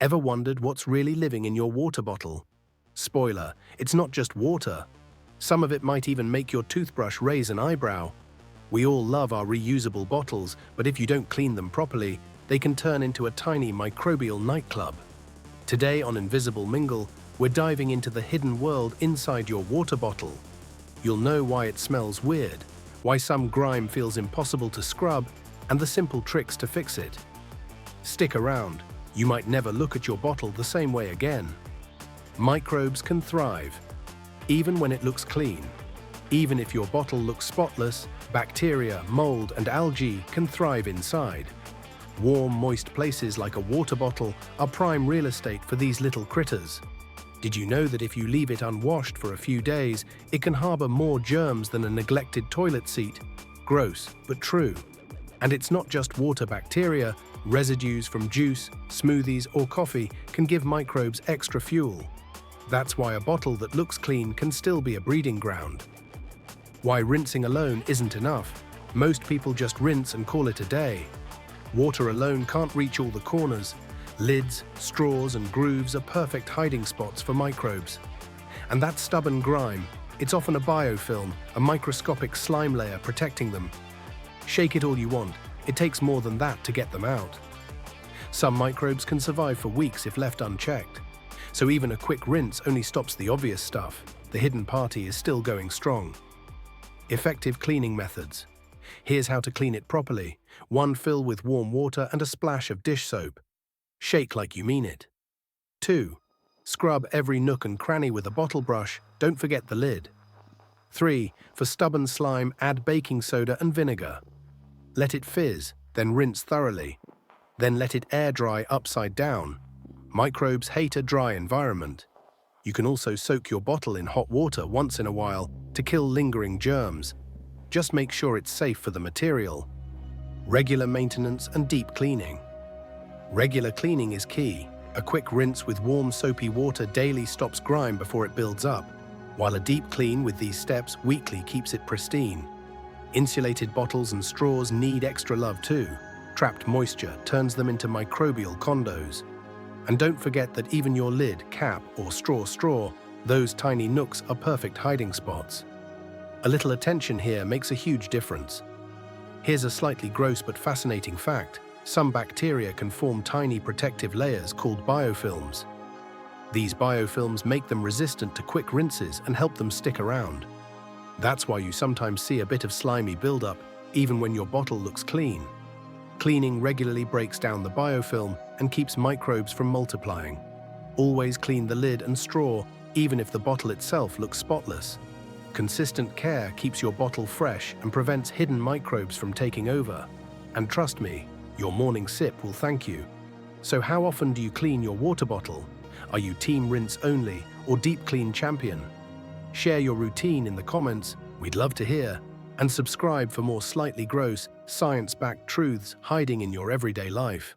Ever wondered what's really living in your water bottle? Spoiler, it's not just water. Some of it might even make your toothbrush raise an eyebrow. We all love our reusable bottles, but if you don't clean them properly, they can turn into a tiny microbial nightclub. Today on Invisible Mingle, we're diving into the hidden world inside your water bottle. You'll know why it smells weird, why some grime feels impossible to scrub, and the simple tricks to fix it. Stick around. You might never look at your bottle the same way again. Microbes can thrive, even when it looks clean. Even if your bottle looks spotless, bacteria, mold, and algae can thrive inside. Warm, moist places like a water bottle are prime real estate for these little critters. Did you know that if you leave it unwashed for a few days, it can harbor more germs than a neglected toilet seat? Gross, but true. And it's not just water bacteria. Residues from juice, smoothies, or coffee can give microbes extra fuel. That's why a bottle that looks clean can still be a breeding ground. Why rinsing alone isn't enough. Most people just rinse and call it a day. Water alone can't reach all the corners. Lids, straws, and grooves are perfect hiding spots for microbes. And that stubborn grime, it's often a biofilm, a microscopic slime layer protecting them. Shake it all you want. It takes more than that to get them out. Some microbes can survive for weeks if left unchecked. So even a quick rinse only stops the obvious stuff. The hidden party is still going strong. Effective cleaning methods. Here's how to clean it properly. 1. Fill with warm water and a splash of dish soap. Shake like you mean it. 2. Scrub every nook and cranny with a bottle brush. Don't forget the lid. 3. For stubborn slime, add baking soda and vinegar. Let it fizz, then rinse thoroughly. Then let it air dry upside down. Microbes hate a dry environment. You can also soak your bottle in hot water once in a while to kill lingering germs. Just make sure it's safe for the material. Regular maintenance and deep cleaning. Regular cleaning is key. A quick rinse with warm soapy water daily stops grime before it builds up, while a deep clean with these steps weekly keeps it pristine. Insulated bottles and straws need extra love too. Trapped moisture turns them into microbial condos. And don't forget that even your lid, cap, or straw, those tiny nooks are perfect hiding spots. A little attention here makes a huge difference. Here's a slightly gross but fascinating fact. Some bacteria can form tiny protective layers called biofilms. These biofilms make them resistant to quick rinses and help them stick around. That's why you sometimes see a bit of slimy buildup, even when your bottle looks clean. Cleaning regularly breaks down the biofilm and keeps microbes from multiplying. Always clean the lid and straw, even if the bottle itself looks spotless. Consistent care keeps your bottle fresh and prevents hidden microbes from taking over. And trust me, your morning sip will thank you. So how often do you clean your water bottle? Are you team rinse only or deep clean champion? Share your routine in the comments, we'd love to hear, and subscribe for more slightly gross, science-backed truths hiding in your everyday life.